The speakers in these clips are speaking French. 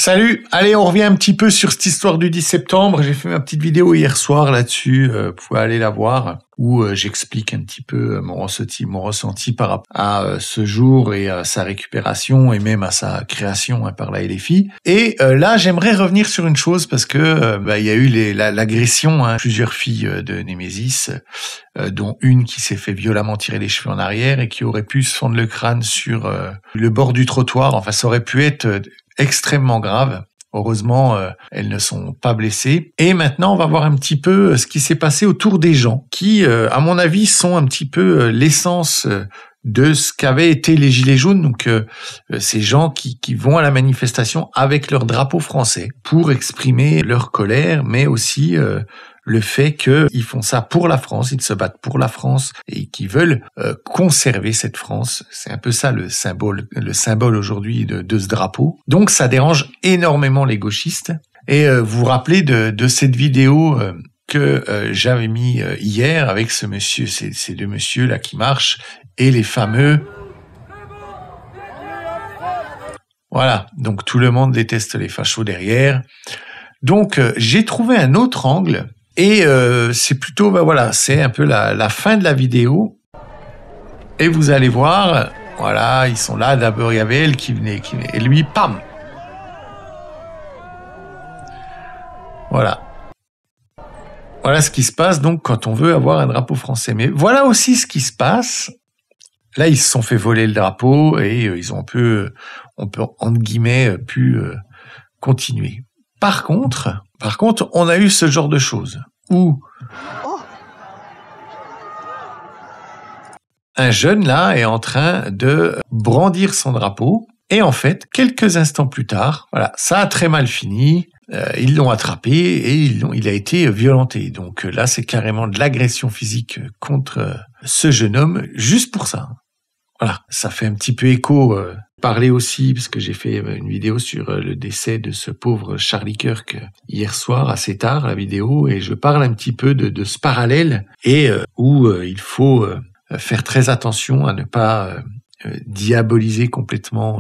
Salut, allez, on revient un petit peu sur cette histoire du 10 septembre. J'ai fait ma petite vidéo hier soir là-dessus, vous pouvez aller la voir, où j'explique un petit peu mon ressenti par rapport à ce jour et à sa récupération et même à sa création par la LFI. Et là, j'aimerais revenir sur une chose parce que il y a eu l'agression, plusieurs filles de Némésis, dont une qui s'est fait violemment tirer les cheveux en arrière et qui aurait pu se fendre le crâne sur le bord du trottoir. Enfin, ça aurait pu être extrêmement grave. Heureusement, elles ne sont pas blessées. Et maintenant, on va voir un petit peu ce qui s'est passé autour des gens qui, à mon avis, sont un petit peu l'essence de ce qu'avaient été les Gilets jaunes. Donc, ces gens qui vont à la manifestation avec leur drapeau français pour exprimer leur colère, mais aussi le fait qu'ils font ça pour la France, ils se battent pour la France et qu'ils veulent conserver cette France. C'est un peu ça le symbole aujourd'hui de ce drapeau. Donc ça dérange énormément les gauchistes. Et vous vous rappelez de cette vidéo que j'avais mis hier avec ce monsieur, ces deux messieurs là qui marchent et les fameux... Voilà, donc tout le monde déteste les fachos derrière. Donc j'ai trouvé un autre angle. Et c'est plutôt, c'est un peu la fin de la vidéo. Et vous allez voir, voilà, ils sont là. D'abord, il y avait elle qui venait. Et lui, pam. Voilà. Voilà ce qui se passe donc quand on veut avoir un drapeau français. Mais voilà aussi ce qui se passe. Là, ils se sont fait voler le drapeau et ils ont on peut entre guillemets, pu continuer. Par contre, on a eu ce genre de choses où un jeune là est en train de brandir son drapeau et en fait, quelques instants plus tard, voilà, ça a très mal fini. Ils l'ont attrapé et il a été violenté. Donc là, c'est carrément de l'agression physique contre ce jeune homme juste pour ça. Voilà, ça fait un petit peu écho. Parler aussi, parce que j'ai fait une vidéo sur le décès de ce pauvre Charlie Kirk hier soir, assez tard, la vidéo, et je parle un petit peu de ce parallèle, et où il faut faire très attention à ne pas diaboliser complètement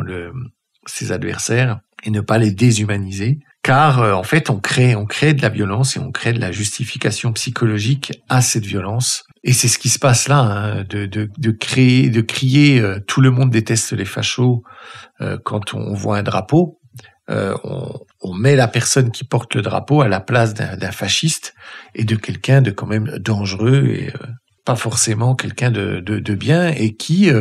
ses adversaires, et ne pas les déshumaniser, car en fait on crée de la violence, et on crée de la justification psychologique à cette violence. Et c'est ce qui se passe là, de crier tout le monde déteste les fachos quand on voit un drapeau. On met la personne qui porte le drapeau à la place d'un fasciste et de quelqu'un de quand même dangereux et pas forcément quelqu'un de bien et qui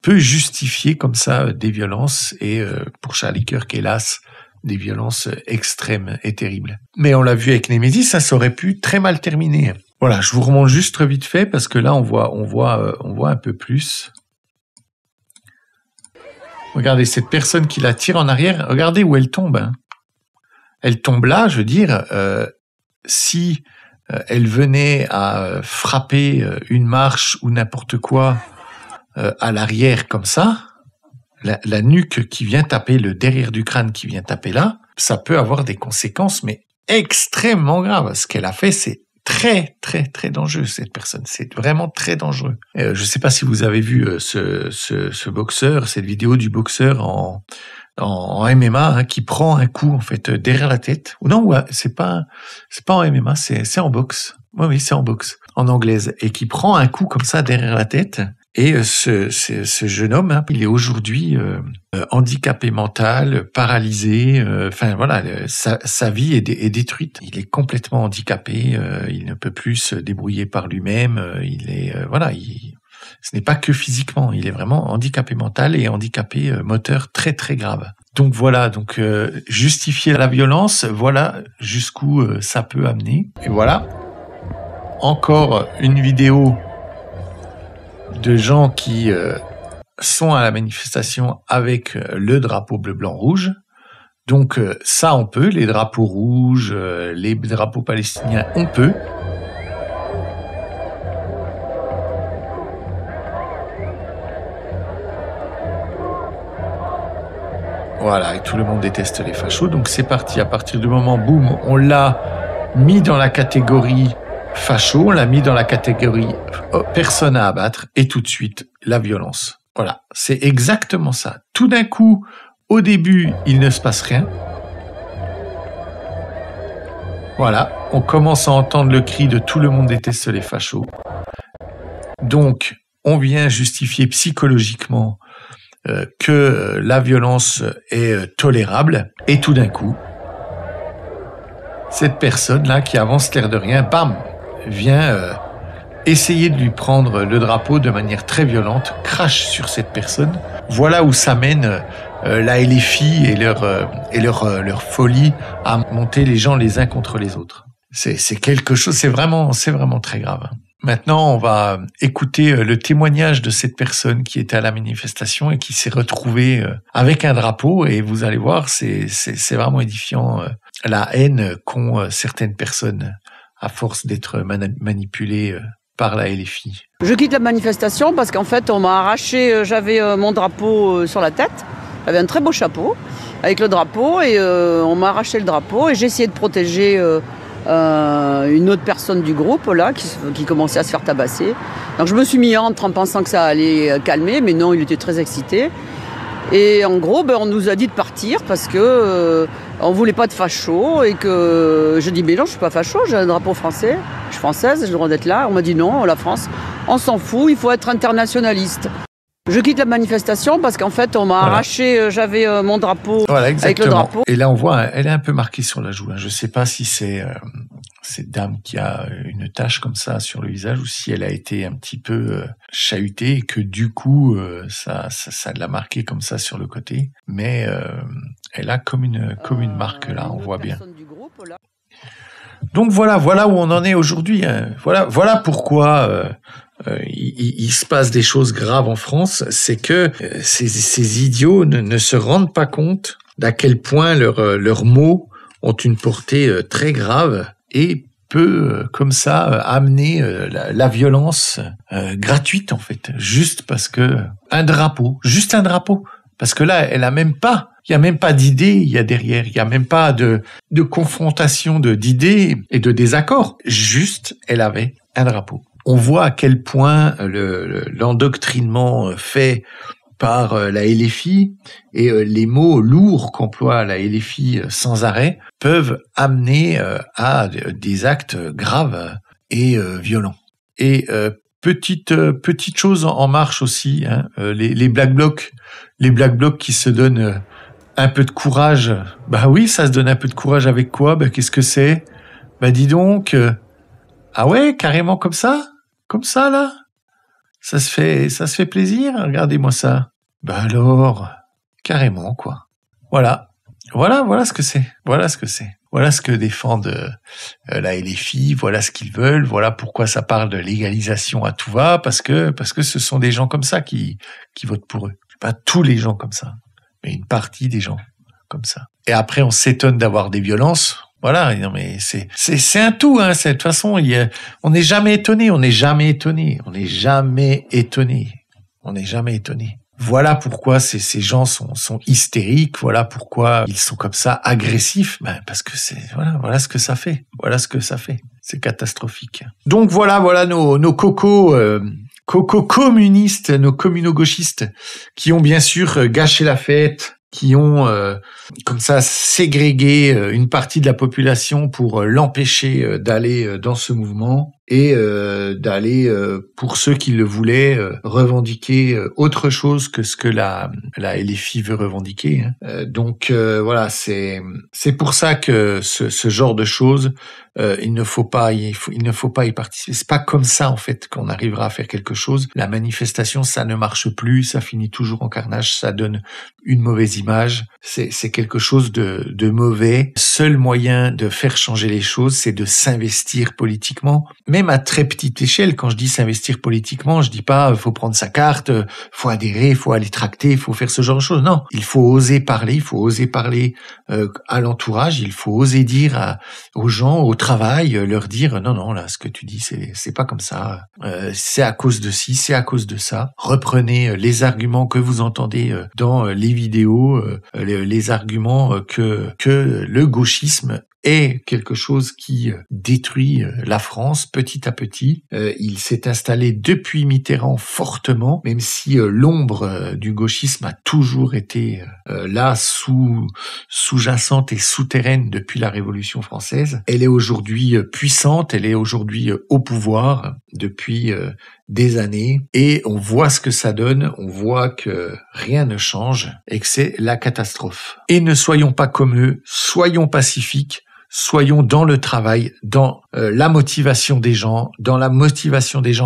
peut justifier comme ça des violences et pour Charlie Kirk, hélas, des violences extrêmes et terribles. Mais on l'a vu avec Némésis, ça aurait pu très mal terminer. Voilà, je vous remonte juste vite fait parce que là on voit un peu plus. Regardez cette personne qui la tire en arrière. Regardez où elle tombe. Elle tombe là, je veux dire. Si elle venait à frapper une marche ou n'importe quoi à l'arrière comme ça, la nuque qui vient taper, le derrière du crâne qui vient taper là, ça peut avoir des conséquences mais extrêmement graves. Ce qu'elle a fait, c'est très, très, très dangereux, cette personne. C'est vraiment très dangereux. Je ne sais pas si vous avez vu ce boxeur, cette vidéo du boxeur en MMA qui prend un coup en fait derrière la tête. Ou non, ouais, c'est pas en MMA, c'est en boxe. Oui, c'est en boxe, en anglaise, et qui prend un coup comme ça derrière la tête. Et ce jeune homme, il est aujourd'hui handicapé mental, paralysé. Enfin voilà, sa vie est détruite. Il est complètement handicapé. Il ne peut plus se débrouiller par lui-même. Il est ce n'est pas que physiquement. Il est vraiment handicapé mental et handicapé moteur très très grave. Donc voilà, justifier la violence, voilà jusqu'où ça peut amener. Et voilà, encore une vidéo de gens qui sont à la manifestation avec le drapeau bleu, blanc, rouge. Donc ça, on peut. Les drapeaux rouges, les drapeaux palestiniens, on peut. Voilà, et tout le monde déteste les fachos. Donc c'est parti. À partir du moment, boum, on l'a mis dans la catégorie facho, on l'a mis dans la catégorie personne à abattre, et tout de suite, la violence. Voilà, c'est exactement ça. Tout d'un coup, au début, il ne se passe rien. Voilà, on commence à entendre le cri de tout le monde déteste les fachos. Donc, on vient justifier psychologiquement que la violence est tolérable, et tout d'un coup, cette personne-là qui avance l'air de rien, bam, vient essayer de lui prendre le drapeau de manière très violente, crache sur cette personne. Voilà où ça mène la LFI et leur folie à monter les gens les uns contre les autres. C'est quelque chose, c'est vraiment très grave. Maintenant, on va écouter le témoignage de cette personne qui était à la manifestation et qui s'est retrouvée avec un drapeau, et vous allez voir, c'est vraiment édifiant la haine qu'ont certaines personnes à force d'être manipulées par la LFI. Je quitte la manifestation parce qu'en fait, on m'a arraché, j'avais mon drapeau sur la tête, j'avais un très beau chapeau avec le drapeau, et on m'a arraché le drapeau, et j'ai essayé de protéger une autre personne du groupe là qui commençait à se faire tabasser. Donc je me suis mis entre en pensant que ça allait calmer, mais non, il était très excité. Et en gros, on nous a dit de partir parce que on voulait pas de facho, et que je dis mais non, je suis pas facho, j'ai un drapeau français, je suis française, j'ai le droit d'être là. On m'a dit non, la France, on s'en fout, il faut être internationaliste. Je quitte la manifestation parce qu'en fait, on m'a arraché, j'avais mon drapeau avec le drapeau. Et là, on voit, elle est un peu marquée sur la joue. Je ne sais pas si c'est cette dame qui a une tache comme ça sur le visage, ou si elle a été un petit peu chahutée et que du coup, ça l'a marqué comme ça sur le côté. Mais elle a comme une marque là, on voit bien. Donc voilà où on en est aujourd'hui. Voilà pourquoi il se passe des choses graves en France. C'est que ces idiots ne se rendent pas compte d'à quel point leurs mots ont une portée très grave et peut comme ça amener la violence gratuite en fait, juste parce que un drapeau. Parce que là, il y a même pas d'idée, il y a derrière, il y a même pas de confrontation d'idées et de désaccords. Juste, elle avait un drapeau. On voit à quel point l'endoctrinement fait par la LFI et les mots lourds qu'emploie la LFI sans arrêt peuvent amener à des actes graves et violents. Et petite chose en marche aussi, les Black Blocs qui se donnent un peu de courage. Bah oui, ça se donne un peu de courage avec quoi? Bah qu'est-ce que c'est? Bah dis donc, ah ouais, carrément comme ça là? Ça se fait plaisir, regardez-moi ça. Bah alors, carrément quoi. Voilà ce que c'est. Voilà ce que défendent la LFI, voilà ce qu'ils veulent, voilà pourquoi ça parle de légalisation à tout va, parce que ce sont des gens comme ça qui votent pour eux. Pas tous les gens comme ça, mais une partie des gens comme ça. Et après, on s'étonne d'avoir des violences. Voilà, non mais c'est un tout, hein. De toute façon, on n'est jamais étonné. Voilà pourquoi ces gens sont hystériques. Voilà pourquoi ils sont comme ça agressifs. Parce que voilà ce que ça fait. C'est catastrophique. Donc voilà nos cocos communistes, nos communo-gauchistes qui ont bien sûr gâché la fête, qui ont comme ça ségrégué une partie de la population pour l'empêcher d'aller dans ce mouvement et d'aller, pour ceux qui le voulaient, revendiquer autre chose que ce que la LFI veut revendiquer. Donc voilà, c'est pour ça que ce genre de choses, il ne faut pas y participer. C'est pas comme ça en fait qu'on arrivera à faire quelque chose. La manifestation, ça ne marche plus, ça finit toujours en carnage, ça donne une mauvaise image. C'est quelque chose de mauvais. Seul moyen de faire changer les choses, c'est de s'investir politiquement. Même à très petite échelle, quand je dis s'investir politiquement, je dis pas faut prendre sa carte, faut adhérer, faut aller tracter, faut faire ce genre de choses. Non, il faut oser parler, à l'entourage, il faut oser dire aux gens au travail, leur dire non là, ce que tu dis c'est pas comme ça, c'est à cause de ci, c'est à cause de ça. Reprenez les arguments que vous entendez dans les vidéos, les arguments que le gauchisme est quelque chose qui détruit la France petit à petit. Il s'est installé depuis Mitterrand fortement, même si l'ombre du gauchisme a toujours été là, sous-jacente et souterraine depuis la Révolution française. Elle est aujourd'hui puissante, elle est aujourd'hui au pouvoir depuis des années, et on voit ce que ça donne, on voit que rien ne change et que c'est la catastrophe. Et ne soyons pas comme eux, soyons pacifiques, soyons dans le travail, dans la motivation des gens,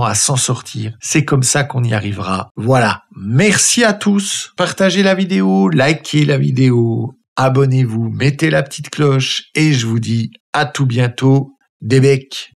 à s'en sortir. C'est comme ça qu'on y arrivera. Voilà. Merci à tous. Partagez la vidéo, likez la vidéo, abonnez-vous, mettez la petite cloche et je vous dis à tout bientôt. Des becs.